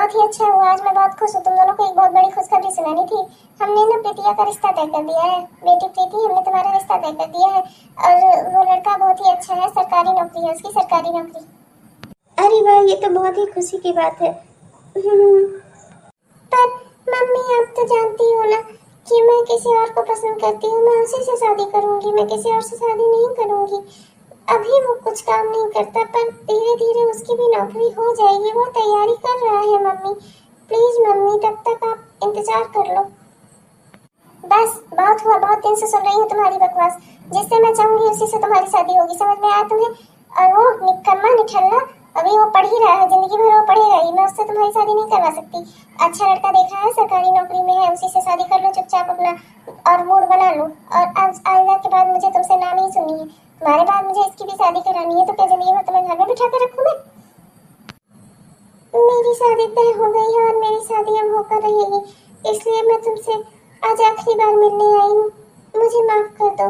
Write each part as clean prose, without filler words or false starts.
बहुत ही अच्छा हुआ। आज मैं बहुत खुश हूँ। तुम दोनों को एक बहुत बड़ी खुशखबरी सुनानी थी। हमने ना प्रीतिया का रिश्ता तय कर दिया है। बेटी प्रीति, हमने तुम्हारा रिश्ता तय कर दिया है और वो लड़का बहुत ही अच्छा है, सरकारी नौकरी है उसकी, सरकारी नौकरी। अरे वाह, ये तो बहुत ही खुशी की बात है। पर मम्मी, आप तो जानती हो ना कि मैं किसी और को पसंद करती हूँ। मैं उसी से शादी करूंगी, मैं किसी और से शादी नहीं करूंगी। अभी वो कुछ काम नहीं करता, पर धीरे धीरे उसकी भी नौकरी हो जाएगी। वो तैयारी कर रहा है मम्मी। प्लीज मम्मी, तब तक आप इंतजार कर लो। बस बहुत हुआ, बहुत दिन से सुन रही हूँ तुम्हारी बकवास। जिससे मैं चाहूंगी उसी से तुम्हारी शादी होगी, समझ में आया तुम्हें? और वो निकम्मा निठल्ला, अभी वो पढ़ ही रहा है, जिंदगी भर वो पढ़ेगा ही। मैं उससे तुम्हारी शादी नहीं करवा सकती। अच्छा लड़का देखा है, सरकारी नौकरी में है, उसी से शादी कर लो चुपचाप अपना, और मूड बना लो। और आज आइंदा के बाद मुझे तुमसे ना नहीं सुननी है। तुम्हारे बाद मुझे इसकी भी शादी करानी है, तो क्या जिंदगी भर तुम्हें घर में बिठा कर रखूं मैं? मेरी शादी तय हो गई है और मेरी शादी अब होकर रहेगी, इसलिए मैं तुमसे आज आखिरी बार मिलने आई हूँ। मुझे माफ कर दो।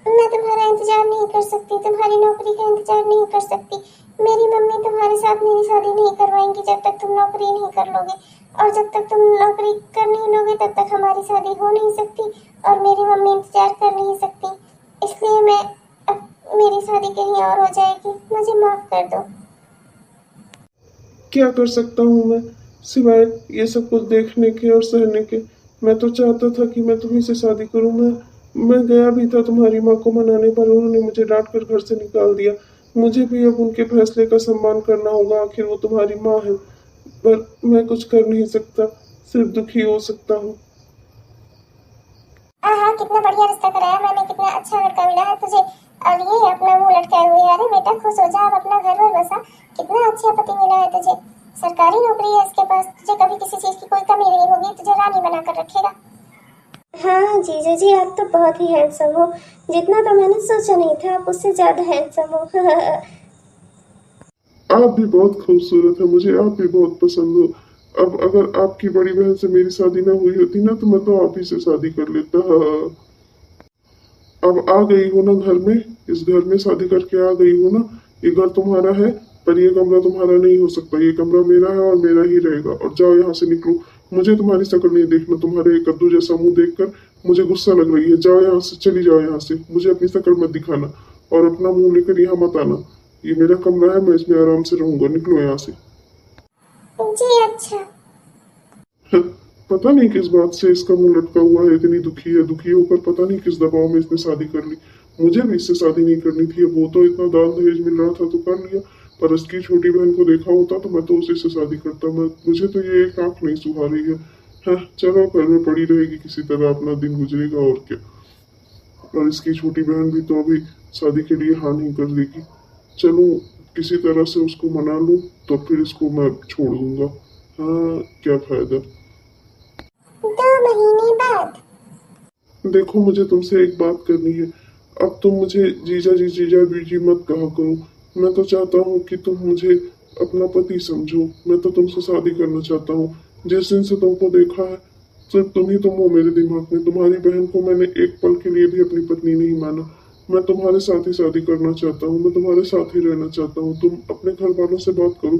मैं तुम्हारा इंतजार नहीं कर सकती, तुम्हारी नौकरी का इंतजार नहीं कर सकती। मेरी मम्मी तुम्हारे साथ मेरी शादी नहीं करवाएंगी जब तक तुम नौकरी नहीं कर लोगे, और जब तक तुम नौकरी कर नहीं लोगे तब तक हमारी शादी हो नहीं सकती, और मेरी मम्मी इंतजार कर नहीं सकती। इसलिए मैं अब मेरी शादी कहीं और हो जाएगी। मुझे माफ कर दो। क्या कर सकता हूँ मैं सिवाय ये सब कुछ देखने के और सहने के। मैं तो चाहता था कि मैं तुम्ही से शादी करूँ। मैं गया भी था तुम्हारी माँ को मनाने, पर उन्होंने मुझे डांट कर घर से निकाल दिया। मुझे भी अब उनके फैसले का सम्मान करना होगा, आखिर वो तुम्हारी माँ है। पर मैं कुछ कर नहीं सकता, सिर्फ दुखी हो सकता हूँ। हाँ, कितना बढ़िया रिश्ता कराया मैंने, कितना अच्छा लड़का मिला है तुझे। और ये अपना मुंह लटकाए हुए, अरे बेटा खुश हो जा, अब अपना घर वर बसा। कितना अच्छा पति मिला है तुझे, सरकारी नौकरी है इसके पास, तुझे कभी किसी चीज की कोई कमी नहीं होगी, तुझे रानी बनाकर रखेगा। हाँ जीजा जी, आप तो बहुत ही हैंडसम हो। जितना तो मैंने सोचा नहीं था, आप उससे ज्यादा हैंडसम हो। आप भी बहुत खूबसूरत है, मुझे आप भी बहुत पसंद हो। अब अगर आपकी बड़ी बहन से मेरी शादी ना हुई होती ना, तो मैं तो आप ही से शादी कर लेता। अब आ गई हो ना घर में, इस घर में शादी करके आ गई हो ना। ये घर तुम्हारा है, पर ये कमरा तुम्हारा नहीं हो सकता। ये कमरा मेरा है और मेरा ही रहेगा। और जाओ यहाँ से, निकलो। मुझे तुम्हारी शक्ल नहीं देखना। तुम्हारे कद्दू जैसा मुंह देखकर मुझे गुस्सा लग रही है। जाओ यहाँ से, चली जाओ यहाँ से। मुझे अपनी शक्ल मत दिखाना और अपना मुंह लेकर यहाँ मत आना। ये मेरा कमरा है, मैं इसमें आराम से रहूंगा। निकलो यहाँ से। जी अच्छा। पता नहीं किस बात से इसका मुंह लटका हुआ है, इतनी दुखी है। दुखी होकर पता नहीं किस दबाव में इसने शादी कर ली। मुझे भी इससे शादी नहीं करनी थी। अब वो तो इतना दान दहेज मिल रहा था तो कर लिया, पर इसकी छोटी बहन को देखा होता तो मैं तो उसी से शादी करता। मुझे तो ये एक आंख नहीं सुहा रही है। हाँ, चलो घर में पड़ी रहेगी, किसी तरह अपना दिन गुजरेगा और क्या। और इसकी छोटी बहन भी तो अभी शादी के लिए हाँ नहीं कर देगी। चलो किसी तरह से उसको मना लूं, तो फिर इसको मैं छोड़ दूंगा। हाँ, क्या फायदा। 2 महीने बाद। देखो, मुझे तुमसे एक बात करनी है। अब तुम मुझे जीजा जी जीजा बीजी मत कहा करो। मैं तो चाहता हूँ कि तुम मुझे अपना पति समझो। मैं तो तुमसे शादी करना चाहता हूँ। जिस दिन से तुमको देखा है, सिर्फ तुम ही तुम हो मेरे दिमाग में। तुम्हारी बहन को मैंने एक पल के लिए भी अपनी पत्नी नहीं माना। मैं तुम्हारे साथ ही शादी करना चाहता हूँ। मैं तुम्हारे साथ ही रहना चाहता हूँ। तुम अपने घर वालों से बात करो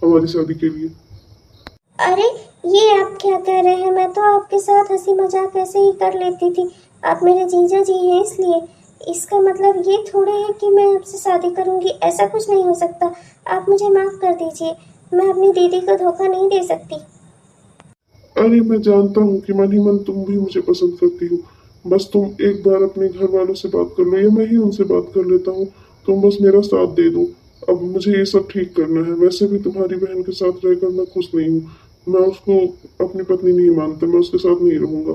हमारी शादी के लिए। अरे, ये आप क्या कह रहे हैं? मैं तो आपके साथ हंसी मजाक ऐसे ही कर लेती थी। आप मेरे जीजा जी हैं इसलिए। इसका मतलब ये थोड़े है कि मैं आपसे शादी करूंगी, ऐसा कुछ नहीं हो सकता। आप मुझे माफ कर दीजिए, मैं अपनी दीदी को धोखा नहीं दे सकती। अरे, मैं जानता हूँ कि मन ही मन तुम भी मुझे पसंद करती हो। बस तुम एक बार अपने घर वालों से बात कर लो, या मैं ही उनसे बात कर लेता हूँ। तुम बस मेरा साथ दे दो। अब मुझे ये सब ठीक करना है। वैसे भी तुम्हारी बहन के साथ रहकर मैं खुश नहीं हूँ। मैं उसको अपनी पत्नी नहीं मानता। मैं उसके साथ नहीं रहूंगा।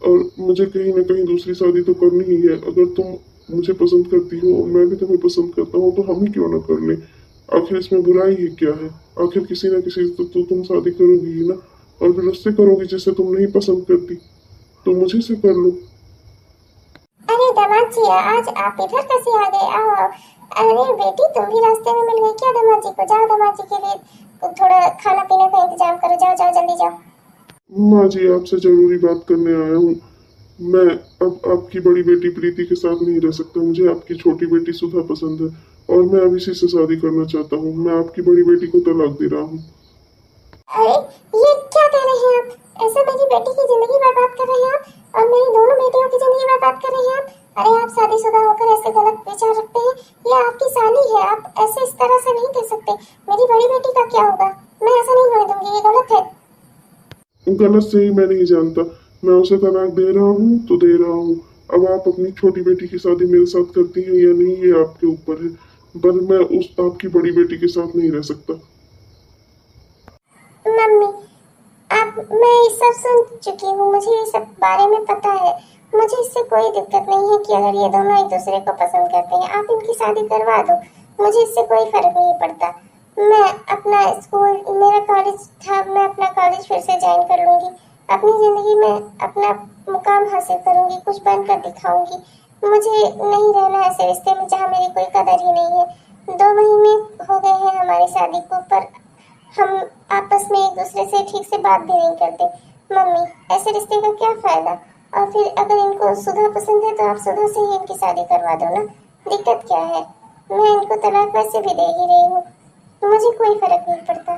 और मुझे कहीं ना कहीं दूसरी शादी तो करनी ही है। अगर तुम मुझे पसंद करती हो और मैं भी तुम्हें पसंद करता हूँ, तो हम ही क्यों ना कर ले। आखिर इसमें बुराई ही क्या है। आखिर किसी ना किसी से तो तुम शादी करोगी ही ना। और फिर उससे करोगी जिसे तुम नहीं पसंद करती, तो मुझे से कर लो। अरे दामाद जी, आज आप इधर कैसे आ गए? आओ। अरे बेटी, तुम भी रास्ते में मिल गई क्या दामाद जी को? जाओ, दामाद जी के लिए थोड़ा खाना पीना का इंतजाम करो। जाओ जाओ, जल्दी जाओ। माँ जी, आपसे जरूरी बात करने आया हूँ। मैं अब आपकी बड़ी बेटी प्रीति के साथ नहीं रह सकता। मुझे आपकी छोटी बेटी सुधा पसंद है और मैं अब इसी से शादी करना चाहता हूँ। मैं आपकी बड़ी बेटी को तलाक दे रहा हूँ। अरे ये क्या कह रहे हैं आप? ऐसा मेरी बेटी की जिंदगी बर्बाद कर रहे हैं आप और मेरी दोनों बेटियों की जिंदगी बर्बाद कर रहे हैं आप। अरे आप शादीशुदा होकर ऐसे गलत विचार रखते हैं। ये आपकी साली है, आप ऐसे इस तरह से नहीं कर सकते। मेरी बड़ी बेटी का क्या होगा? मैं ऐसा नहीं होने दूंगी, ये गलत है। गलत सही मैं नहीं जानता। मैं उसे तलाक दे रहा हूँ तो दे रहा हूँ। अब आप अपनी छोटी बेटी की शादी मेरे साथ करती हैं या नहीं, ये आपके ऊपर है। पर मैं उस आपकी बड़ी बेटी के साथ नहीं रह सकता। मम्मी, आप मैं ये सब सुन चुकी हूँ, मुझे ये सब बारे में पता है। मुझे इससे कोई दिक्कत नहीं है कि अगर ये दोनों एक दूसरे को पसंद करते हैं, आप इनकी शादी करवा दो। मुझे इससे कोई फर्क नहीं पड़ता। मैं अपना स्कूल, मेरा कॉलेज था, मैं अपना कॉलेज फिर से ज्वाइन कर लूंगी। अपनी जिंदगी में अपना मुकाम हासिल करूंगी, कुछ बनकर दिखाऊंगी। मुझे नहीं रहना ऐसे रिश्ते में जहाँ मेरी कोई कदर ही नहीं है। 2 महीने हो गए हैं हमारी शादी को, पर हम आपस में एक दूसरे से ठीक से बात भी नहीं करते। मम्मी, ऐसे रिश्ते का क्या फायदा? और फिर अगर इनको सुधा पसंद है तो आप सुधा से ही इनकी शादी करवा दो ना। दिक्कत क्या है? मैं इनको तलाक वैसे भी दे ही रही हूँ, मुझे कोई फर्क नहीं पड़ता।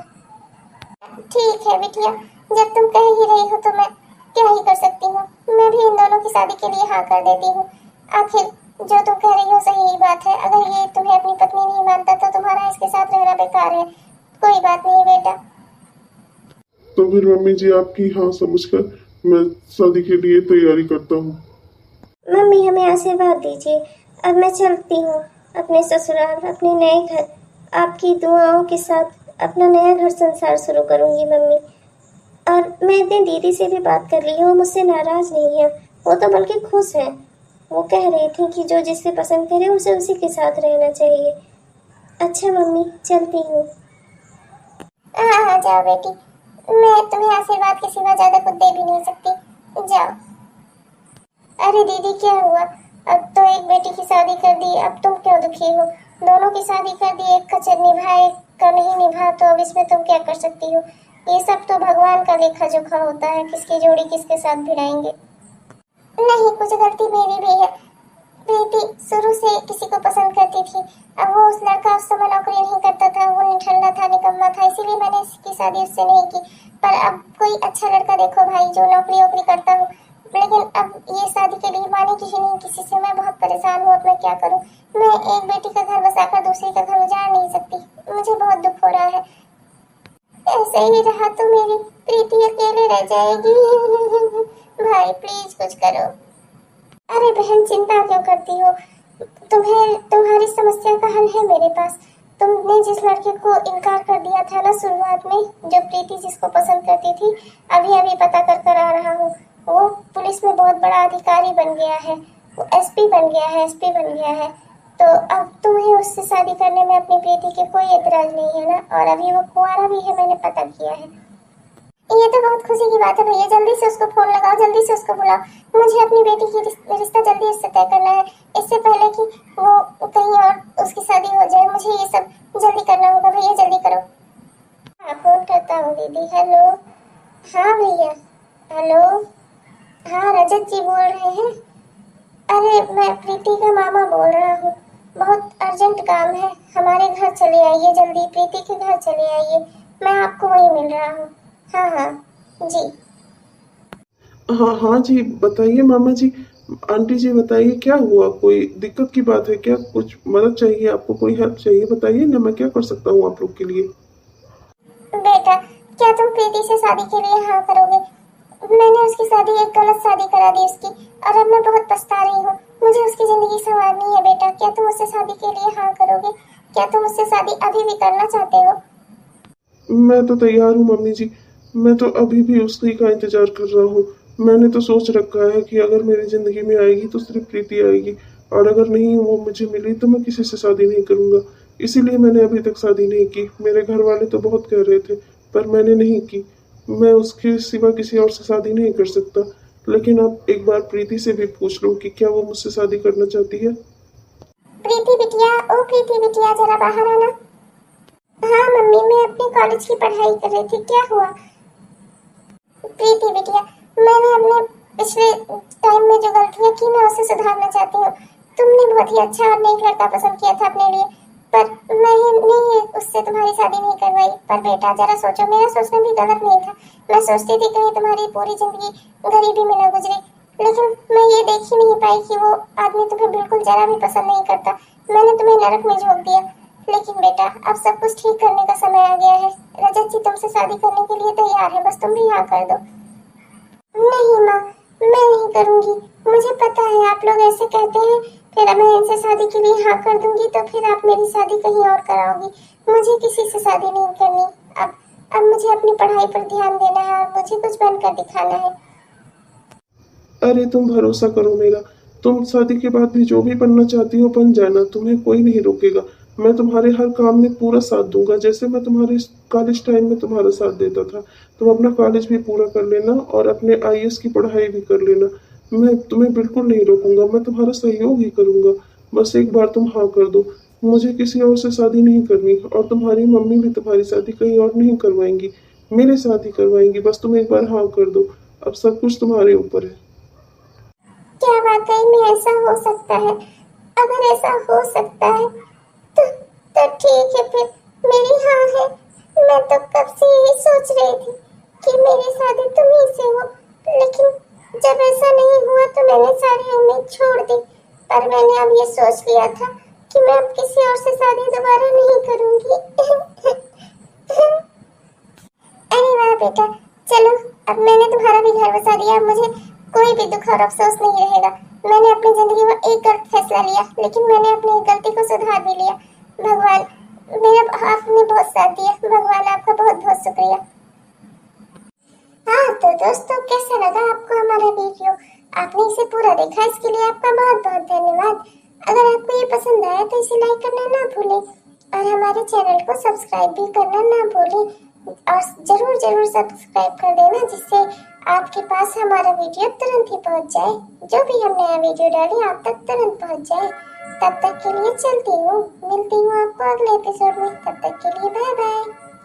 ठीक है बिटिया, जब तुम कह ही रही हो तो मैं क्या ही कर सकती हूँ। मैं भी इन दोनों की शादी के लिए हाँ कर देती हूँ। आखिर जो तुम कह रही हो सही ही बात है। अगर ये तुम्हें अपनी पत्नी नहीं मानता तो तुम्हारा इसके साथ रहना बेकार है। कोई बात नहीं बेटा। तो फिर मम्मी जी आपकी हाँ समझकर मैं शादी के लिए तैयारी करता हूँ। मम्मी हमें आशीर्वाद दीजिए। अब मैं चलती हूँ अपने ससुराल, अपने नए घर। आपकी दुआओं के साथ अपना नया घर संसार शुरू करूँगी मम्मी। और मैं अपनी दीदी से भी बात कर ली हूँ, वो मुझसे नाराज़ नहीं है, वो तो बल्कि खुश है। वो कह रही थी कि जो जिससे पसंद करे उसे उसी के साथ रहना चाहिए। अच्छा मम्मी, चलती हूँ। हाँ जाओ बेटी, मैं तुम्हें आशीर्वाद के सिवा ज्यादा कुछ दे भी नहीं सकती। जाओ। अरे दीदी क्या हुआ? अब तो एक बेटी की शादी कर दी, अब तुम क्यों दुखी हो? दोनों की शादी कर दी, एक का निभा एक का नहीं निभा, तो अब इसमें तुम क्या कर सकती हो? ये सब तो भगवान का लेखा जोखा होता है, किसकी जोड़ी किसके साथ भिड़ाएंगे। नहीं, कुछ गलती मेरी भी है। प्रीति शुरू से किसी को पसंद करती थी। अब वो उस लड़का उस समय नौकरी नहीं करता था, वो निठल्ला था, निकम्मा था, इसीलिए मैंने इसकी शादी उससे नहीं की। पर अब कोई अच्छा लड़का देखो भाई, जो नौकरी वोकरी करता हो। लेकिन अब ये शादी के लिए मानेगी ही नहीं किसी से। मैं बहुत परेशान हूँ, अब मैं क्या करूँ? मैं एक बेटी का घर बसाकर दूसरी का घर उजाड़ नहीं सकती। मुझे बहुत दुख हो रहा है। ऐसे ही रहा तो मेरी प्रीति अकेले रह जाएगी। भाई प्लीज कुछ करो। अरे बहन, चिंता क्यों करती हो? तुम्हारी समस्या का हल है मेरे पास। तुमने जिस लड़के को इनकार कर दिया था ना शुरुआत में, जो प्रीति जिसको पसंद करती थी, अभी अभी पता कर आ रहा हूँ। वो पुलिस में बहुत बड़ा अधिकारी बन गया है, वो एसपी बन गया है, एसपी बन गया है। तो अब तुम्हें उससे शादी करने में अपनी प्रीति के कोई एतराज नहीं है ना? और अभी वो कुंवारा भी है, मैंने पता किया है। ये तो बहुत खुशी की बात है भैया। जल्दी से उसको फोन लगाओ, जल्दी से उसको बुलाओ। मुझे अपनी बेटी की रिश्ता जल्दी उससे तय करना है, इससे पहले कि वो कहीं और उसकी शादी हो जाए। मुझे ये सब जल्दी करना होगा भैया, जल्दी करो। हाँ फोन करता हूँ दीदी। हेलो। हाँ भैया। हेलो। हाँ रजत जी बोल रहे हैं। अरे मैं प्रीति का मामा बोल रहा हूँ। बहुत अर्जेंट काम है, हमारे घर चले आइए जल्दी, प्रीति के घर चले आइए। मैं आपको वहीं मिल रहा हूँ। हाँ हाँ जी। हाँ हाँ जी बताइए मामा जी। आंटी जी बताइए क्या हुआ, कोई दिक्कत की बात है क्या? कुछ मदद चाहिए आपको, कोई हेल्प चाहिए? बताइए ना, मैं क्या कर सकता हूँ आप लोग के लिए। बेटा, क्या तुम प्रीति से शादी के लिए हाँ करोगे? मैंने उसकी शादी, एक गलत शादी करा दी उसकी, और अब मैं बहुत पछता रही हूँ। मुझे उसकी जिंदगी संवारनी है बेटा। क्या तुम उससे शादी के लिए हाँ करोगे? क्या तुम उससे शादी अभी भी करना चाहते हो? मैं तो तैयार हूँ मम्मी जी। मैं तो अभी भी उसी का इंतजार कर रहा हूँ। मैंने तो सोच रखा है कि अगर मेरी जिंदगी में आएगी तो सिर्फ प्रीति आएगी, और अगर नहीं वो मुझे मिली तो मैं किसी से शादी नहीं करूंगा। इसीलिए मैंने अभी तक शादी नहीं की। मेरे घर वाले तो बहुत कह रहे थे, पर मैंने नहीं की। मैं उसके सिवा किसी और से शादी नहीं कर सकता। लेकिन आप एक बार प्रीति से भी पूछ लो कि क्या वो मुझसे शादी करना चाहती है। प्रीति बिटिया, ओ प्रीति बिटिया, जरा बाहर आना। हाँ मम्मी, मैं अपने कॉलेज की पढ़ाई कर रही थी। क्या हुआ? प्रीति बिटिया, मैंने अपने पिछले टाइम में जो गलतियां की, मैं उसे सुधारना चाहती हूँ। तुमने बहुत ही अच्छा और नेक लड़का पसंद किया था अपने लिए, पर मैंने उससे तुम्हारी शादी नहीं करवाई। पर बेटा जरा सोचो, मेरा सोचना भी गलत नहीं था। मैं सोचती थी कहीं तुम्हारी पूरी जिंदगी गरीबी में न गुजरे, लेकिन मैं ये देख ही नहीं पाई कि वो आदमी तुम्हें बिल्कुल जरा भी पसंद नहीं करता। मैंने तुम्हें नरक में झोंक दिया। लेकिन बेटा अब सब कुछ ठीक करने का समय आ गया है। रजत जी तुमसे शादी करने के लिए तैयार है, बस तुम भी हाँ कर दो। नहीं माँ, मैं नहीं करूँगी। मुझे पता है आप लोग ऐसे कहते हैं, फिर मैं इनसे शादी के लिए हाँ कर दूंगी तो फिर आप मेरी शादी कहीं और कराओगी। मुझे किसी से शादी नहीं करनी। अब मुझे अपनी पढ़ाई पर ध्यान देना है और मुझे कुछ बनकर दिखाना है। अरे तुम भरोसा करो मेरा, तुम शादी के बाद भी जो भी बनना चाहती हो बन जाना, तुम्हें कोई नहीं रोकेगा। मैं तुम्हारे हर काम में पूरा साथ दूंगा, जैसे मैं तुम्हारे कॉलेज टाइम में तुम्हारा साथ देता था। तुम अपना कॉलेज भी पूरा कर लेना और अपने आईएएस की पढ़ाई भी कर लेना। मैं तुम्हें बिल्कुल नहीं रोकूंगा, मैं तुम्हारा सहयोग ही करूंगा। बस एक बार तुम हाँ कर दो। मुझे किसी और से शादी नहीं करनी और तुम्हारी मम्मी भी तुम्हारी शादी कहीं और नहीं करवाएंगी, मेरे साथ ही करवाएंगी। बस तुम एक बार हाँ कर दो, अब सब कुछ तुम्हारे ऊपर है। क्या वाकई में ऐसा हो सकता है? अगर ऐसा हो सकता है तो ठीक है, फिर मेरी हाँ है। मैं तो कब से यही सोच रही थी कि मेरी शादी तुम्ही से हो, लेकिन जब ऐसा नहीं हुआ तो मैंने सारी उम्मीद छोड़ दी। पर मैंने अब ये सोच लिया था कि मैं अब किसी और से शादी दोबारा नहीं करूंगी। अरे वाह बेटा, चलो अब मैंने तुम्हारा भी घर बसा दिया। अब मुझे कोई भी दुख और अफसोस नहीं रहेगा। मैंने अपनी जिंदगी में एक गलत फैसला लिया, लेकिन मैंने अपनी गलती को सुधार भी लिया। भगवान मेरा आपने बहुत साथ दिया। भगवान आपका बहुत बहुत शुक्रिया। हाँ तो दोस्तों, कैसा लगा आपको हमारा वीडियो? आपने इसे पूरा देखा, इसके लिए आपका बहुत बहुत धन्यवाद। अगर आपको ये पसंद आया तो इसे लाइक करना ना भूलें और हमारे चैनल को सब्सक्राइब भी करना ना भूलें। और जरूर जरूर सब्सक्राइब कर देना, जिससे आपके पास हमारा वीडियो तुरंत ही पहुंच जाए। जो भी हम नया वीडियो डालें आप तक तुरंत पहुंच जाए। तब तक के लिए चलती हूँ, मिलती हूँ आपको अगले एपिसोड में। तब तक के लिए बाय बाय।